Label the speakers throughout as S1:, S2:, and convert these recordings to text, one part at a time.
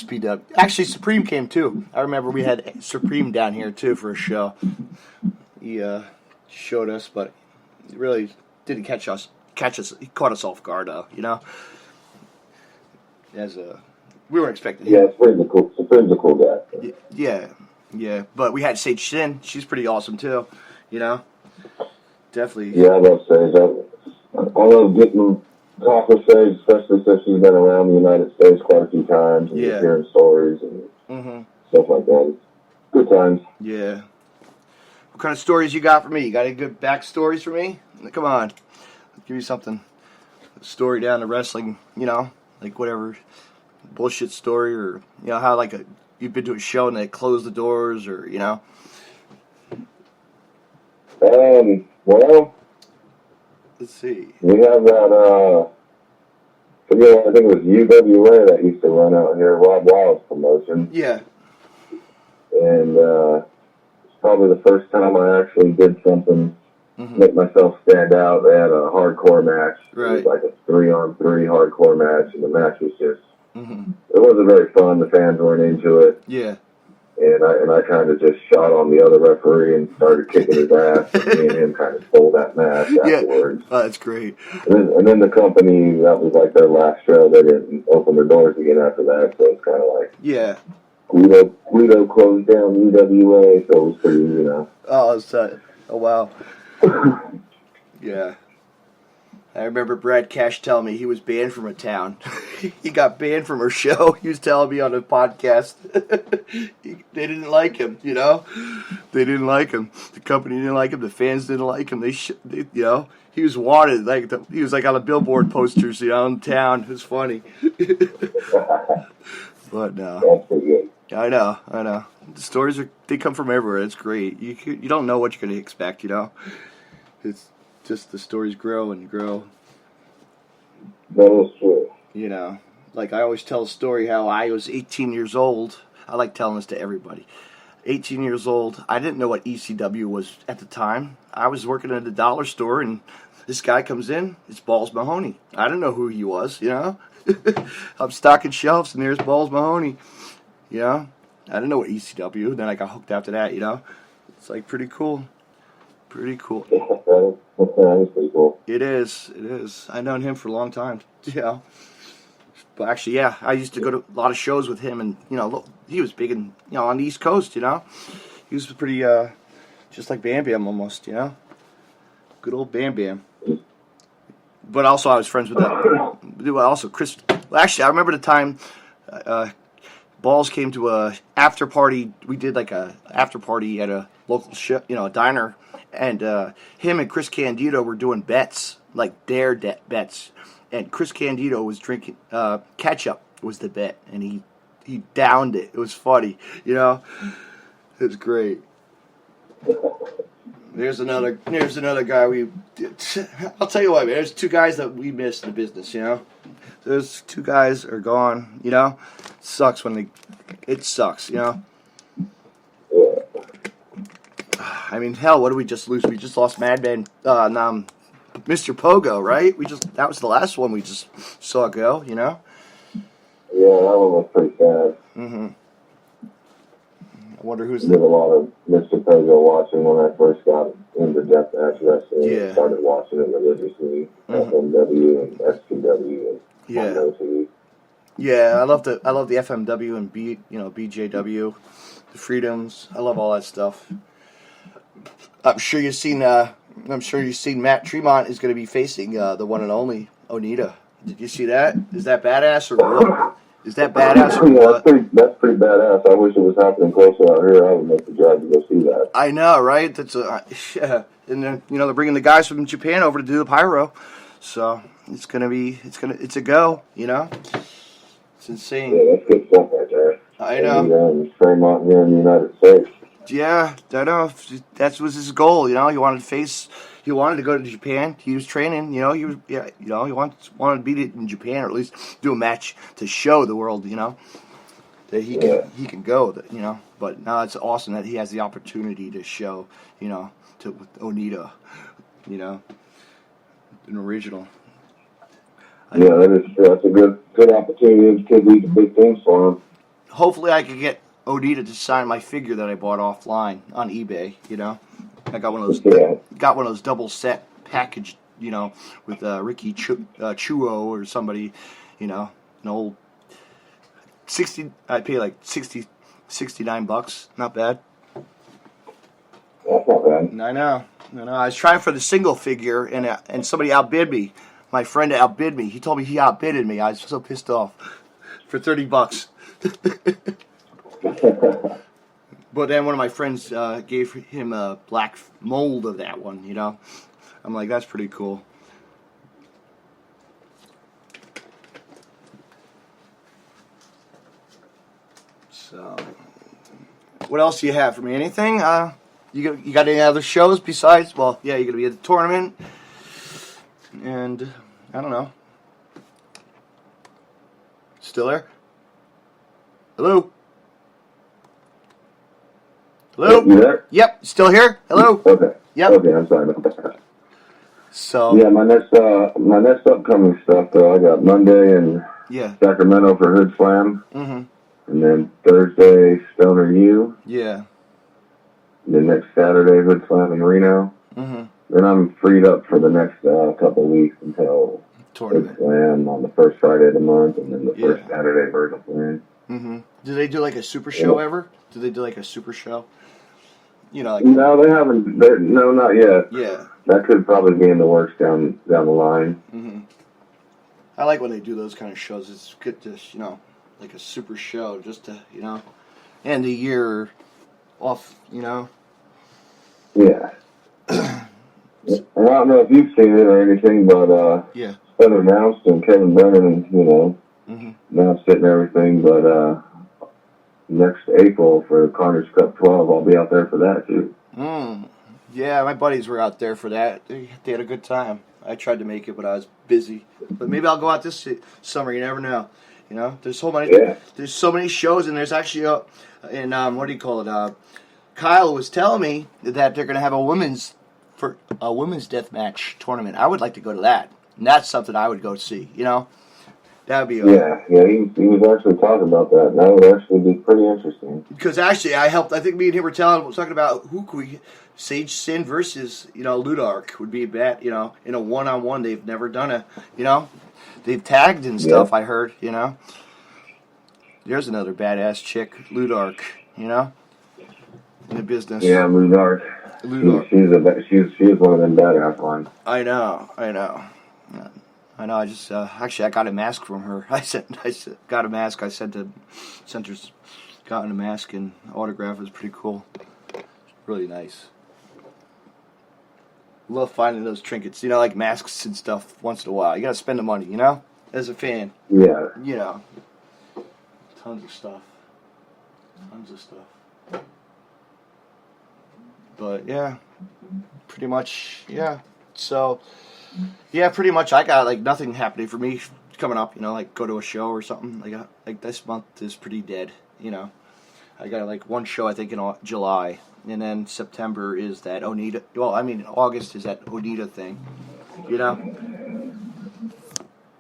S1: XPW. Actually, Supreme came too. I remember we had Supreme down here too for a show. He showed us, but he really didn't catch us. He caught us off guard, though. We weren't expecting him.
S2: Yeah, Supreme's a cool guy.
S1: Yeah. But we had Sage Sin. She's pretty awesome too. Definitely.
S2: Yeah, I love Sage. I love getting talk with Sage, especially since she's been around the United States quite a few times and just hearing stories and stuff like that. It's good times.
S1: Yeah. What kind of stories you got for me? You got any good backstories for me? Come on. I'll give you something. A story down to wrestling, like whatever bullshit story, or, how you've been to a show and they close the doors, or,
S2: Well,
S1: let's see.
S2: We have that, I think it was UWA that used to run out here, Rob Wild's promotion.
S1: Yeah.
S2: And it's probably the first time I actually did something, make myself stand out. They had a hardcore match.
S1: Right.
S2: It was like a 3-on-3 hardcore match, and the match was just, it wasn't very fun. The fans weren't into it.
S1: Yeah.
S2: And I kind of just shot on the other referee and started kicking his ass. And me and him kind of stole that match afterwards.
S1: Oh, that's great.
S2: And then the company, that was like their last show. They didn't open their doors again after that. So it's kind of like, Guido closed down UWA, so it was pretty,
S1: Oh, wow. Yeah. I remember Brad Cash telling me he was banned from a town. He got banned from her show. He was telling me on a podcast. They didn't like him, They didn't like him. The company didn't like him. The fans didn't like him. He was wanted. He was on the billboard posters, in town. It was funny. But no.
S2: That's pretty good.
S1: I know. The stories they come from everywhere. It's great. You don't know what you're going to expect, It's just the stories grow and grow.
S2: That is true.
S1: I always tell a story how I was 18 years old. I like telling this to everybody. 18 years old. I didn't know what ECW was at the time. I was working at a dollar store, and this guy comes in. It's Balls Mahoney. I didn't know who he was, I'm stocking shelves, and there's Balls Mahoney. I didn't know what ECW. Then I got hooked after that, It's pretty cool. Pretty cool.
S2: That is pretty cool.
S1: It is. I've known him for a long time. But actually, I used to go to a lot of shows with him, and he was big in on the East Coast. He was pretty just like Bam Bam almost. Good old Bam Bam. But also, I was friends with that. Also, Chris. Well, actually, I remember the time Balls came to a after party. We did a after party at a local show, a diner. And him and Chris Candido were doing bets, bets. And Chris Candido was drinking ketchup was the bet, and he downed it. It was funny, It was great. There's another guy I'll tell you what, man. There's two guys that we missed in the business, Those two guys are gone, It sucks it sucks, I mean, hell, what did we just lose? We just lost Madman, Mr. Pogo, right? That was the last one we just saw go,
S2: Yeah, that one was pretty sad.
S1: I wonder who's
S2: I did a lot of Mr. Pogo watching when I first got into deathmatch wrestling.
S1: Yeah.
S2: I started watching it religiously, FMW and SPW and TV.
S1: Yeah, I love the FMW and BJW, the Freedoms. I love all that stuff. I'm sure you've seen Matt Tremont is going to be facing the one and only Onita. Did you see that? Is that badass or what? Is that badass or what?
S2: That's pretty badass. I wish it was happening closer out here. I would make the drive to go see that.
S1: I know, right? That's and then they're bringing the guys from Japan over to do the pyro, so it's a go. It's insane.
S2: Yeah, that's good stuff right there.
S1: I know.
S2: And Fremont here in the United States.
S1: Yeah, I know. That was his goal. He wanted to go to Japan. He was training. He wanted to beat it in Japan, or at least do a match to show the world. That he can go. But now it's awesome that he has the opportunity to show. To with Onita. An original.
S2: That's a good opportunity. It could lead to big things for him.
S1: hopefully I can get Onita to sign my figure that I bought offline on eBay. I got one of those double set package. With Ricky Chuo or somebody. An old 60. I pay like $69. Not bad.
S2: That's not bad.
S1: I know. I was trying for the single figure, and somebody outbid me. My friend outbid me. He told me he outbidded me. I was so pissed off for $30. But then one of my friends gave him a black mold of that one. I'm like, that's pretty cool. So, what else do you have for me? Anything? You got any other shows besides? Well, yeah, you're gonna be at the tournament, and I don't know. Still there? Hello? Hello?
S2: You there?
S1: Yep, still here? Hello?
S2: Okay.
S1: Yep.
S2: Okay, I'm sorry about that.
S1: So.
S2: Yeah, my next upcoming stuff, though, I got Monday in Sacramento for Hood Slam.
S1: Mm-hmm.
S2: And then Thursday, Stoner U.
S1: Yeah.
S2: And then next Saturday, Hood Slam in Reno.
S1: Mm-hmm.
S2: Then I'm freed up for the next couple of weeks until
S1: tournament.
S2: Hood Slam on the first Friday of the month, and then the first Saturday, Virgin Slam.
S1: Mm-hmm. Do they do like a super show ever? Do they do like a super show?
S2: No, they haven't. No, not yet.
S1: Yeah.
S2: That could probably be in the works down the line.
S1: Mm-hmm. I like when they do those kind of shows. It's good to, like a super show, just to, end the year off,
S2: Yeah. I don't know if you've seen it or anything, but it's been announced, and Kevin Brennan, announced it and everything, but next April for Carter's Cup 12, I'll be out there for that, too.
S1: Yeah, my buddies were out there for that. They had a good time. I tried to make it, but I was busy. But maybe I'll go out this summer. You never know. There's so many.
S2: Yeah.
S1: There's so many shows, and there's actually what do you call it? Kyle was telling me that they're going to have a women's death match tournament. I would like to go to that. And that's something I would go see. That would be.
S2: Yeah. He was actually talking about that. And that would actually be pretty interesting.
S1: Because actually, I think me and him were talking about who could we. Sage Sin versus, Ludark would be a bet, in a one-on-one. They've never done they've tagged and stuff, I heard, There's another badass chick, Ludark, in the business.
S2: Yeah, Ludark. She's one of them badass ones.
S1: I know. I just, actually, I got a mask from her. I got a mask. I sent her, gotten a mask and autograph. It was pretty cool. Really nice. Love finding those trinkets, like masks and stuff once in a while. You gotta spend the money, as a fan.
S2: Yeah.
S1: Tons of stuff. But, yeah. Pretty much, yeah. So, yeah, pretty much I got, nothing happening for me coming up, go to a show or something. Like this month is pretty dead, I got, one show, I think, in July. And then September is that Onita. Well, August is that Onita thing.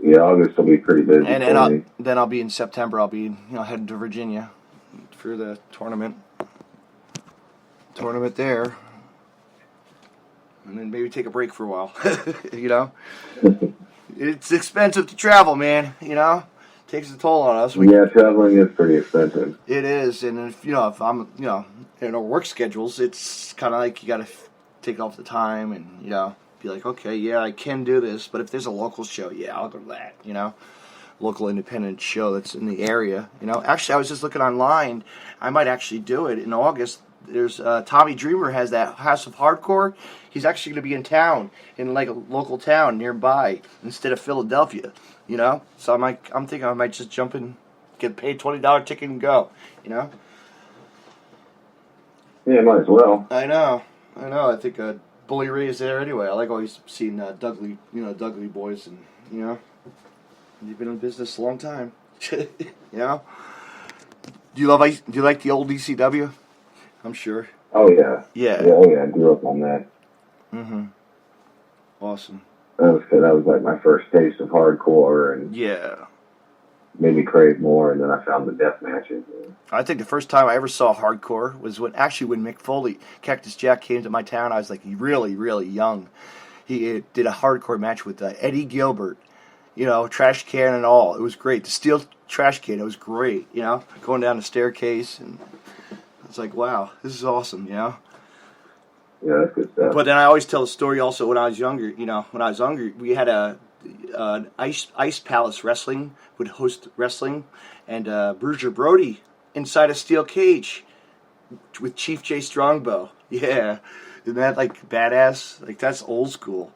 S2: Yeah, August will be pretty busy.
S1: And then I'll be in September. I'll be heading to Virginia for the tournament. There. And then maybe take a break for a while. It's expensive to travel, man. Takes a toll on us.
S2: Traveling is pretty expensive.
S1: It is, and if I'm in our work schedules, it's kind of like you got to take off the time and be like, okay, yeah, I can do this. But if there's a local show, I'll go to that. Local independent show that's in the area. Actually, I was just looking online. I might actually do it in August. There's Tommy Dreamer has that House of Hardcore. He's actually going to be in town, in a local town nearby instead of Philadelphia. So I'm thinking I might just jump in, get paid $20 ticket and go.
S2: Yeah, might as well.
S1: I know. I think Bully Ray is there anyway. I like always seeing Dudley, Dudley boys, and they've been in business a long time. Do you like the old ECW? I'm sure.
S2: Oh yeah.
S1: Yeah.
S2: I grew up on that.
S1: Awesome.
S2: That was like my first taste of hardcore, and made me crave more, and then I found the death matches.
S1: I think the first time I ever saw hardcore was when Mick Foley, Cactus Jack, came to my town. I was like really, really young. He did a hardcore match with Eddie Gilbert, trash can and all. It was great. The steel trash can, it was great, going down the staircase. And I was like, wow, this is awesome,
S2: Yeah, that's good stuff.
S1: But then I always tell a story also when I was younger. We had an Ice Palace Wrestling would host wrestling, and Bruiser Brody inside a steel cage with Chief J Strongbow. Yeah, isn't that like badass? Like that's old school.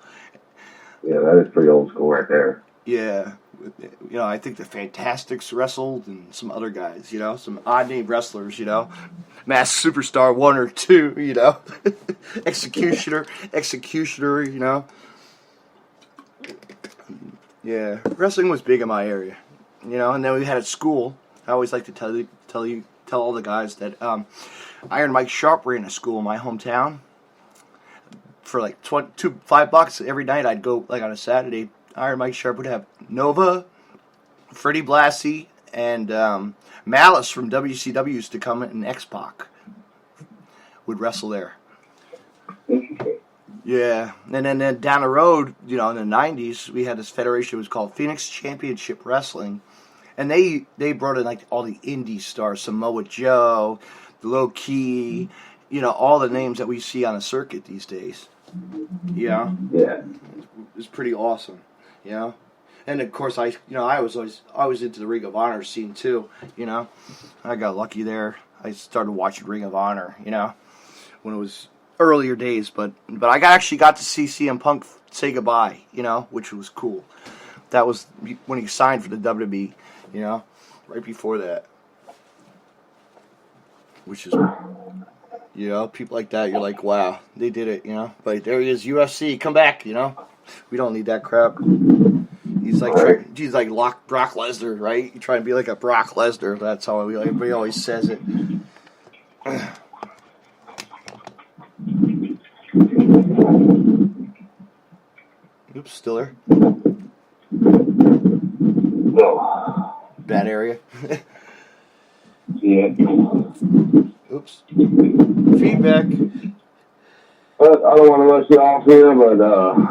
S2: Yeah, that is pretty old school right there.
S1: Yeah, I think the Fantastics wrestled and some other guys. Some odd name wrestlers. Masked Superstar 1 or 2. Executioner. Yeah, wrestling was big in my area, and then we had at school. I always like to tell all the guys that Iron Mike Sharp ran a school in my hometown. For like $5 every night, I'd go like on a Saturday. Iron Mike Sharp would have Nova, Freddie Blassie, and Malice from WCW used to come, and X-Pac would wrestle there. Yeah, and then down the road, in the 90s, we had this federation. It was called Phoenix Championship Wrestling, and they brought in like all the indie stars, Samoa Joe, Low Key, all the names that we see on the circuit these days. Yeah, it was pretty awesome. And of course I was always into the Ring of Honor scene too. I got lucky there. I started watching Ring of Honor. When it was earlier days, but I actually got to see CM Punk say goodbye, which was cool. That was when he signed for the WWE, right before that. Which is, people like that, you're like, wow, they did it, But there he is, UFC, come back, We don't need that crap. He's like Brock Lesnar, right? You try to be like a Brock Lesnar. That's how everybody always says it. Oops, still there?
S2: No.
S1: Bad area.
S2: Yeah.
S1: Oops. Feedback.
S2: I don't want to rush you off here, but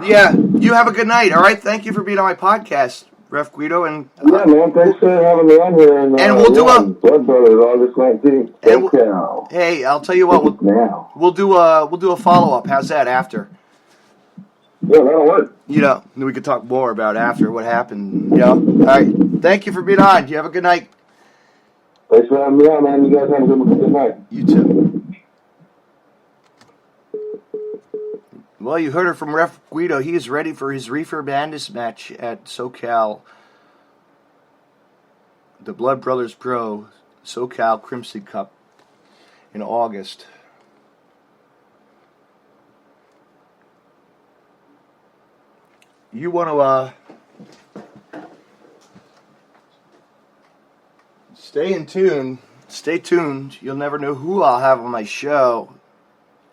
S1: yeah, you have a good night. All right, thank you for being on my podcast, Ref Guido, and
S2: yeah, man, thanks for having me on here. And
S1: we'll do a
S2: Blood Brothers August 19th.
S1: Hey, I'll tell you what, we'll do a follow up. How's that after?
S2: Yeah, that'll work.
S1: We could talk more about after what happened. All right. Thank you for being on. You have a good night.
S2: Thanks for having me on, man. You guys have a good night.
S1: You too. Well, you heard it from Ref Guido. He is ready for his Reefer Madness match at SoCal, the Blood Brothers Pro SoCal Crimson Cup in August. You want to stay tuned. You'll never know who I'll have on my show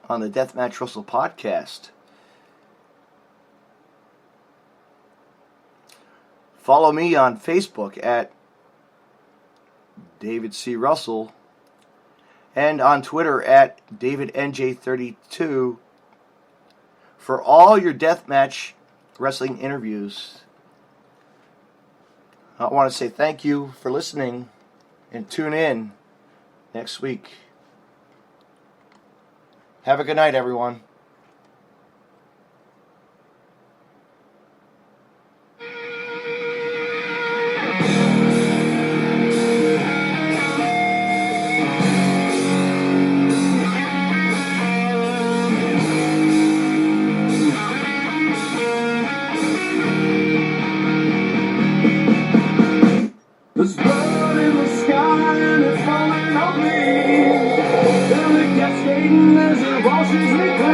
S1: on the Deathmatch Russell podcast. Follow me on Facebook at David C. Russell and on Twitter at DavidNJ32 for all your deathmatch wrestling interviews. I want to say thank you for listening and tune in next week. Have a good night, everyone.
S3: There's blood in the sky and it's falling on me. Feel it cascading as it washes me clean.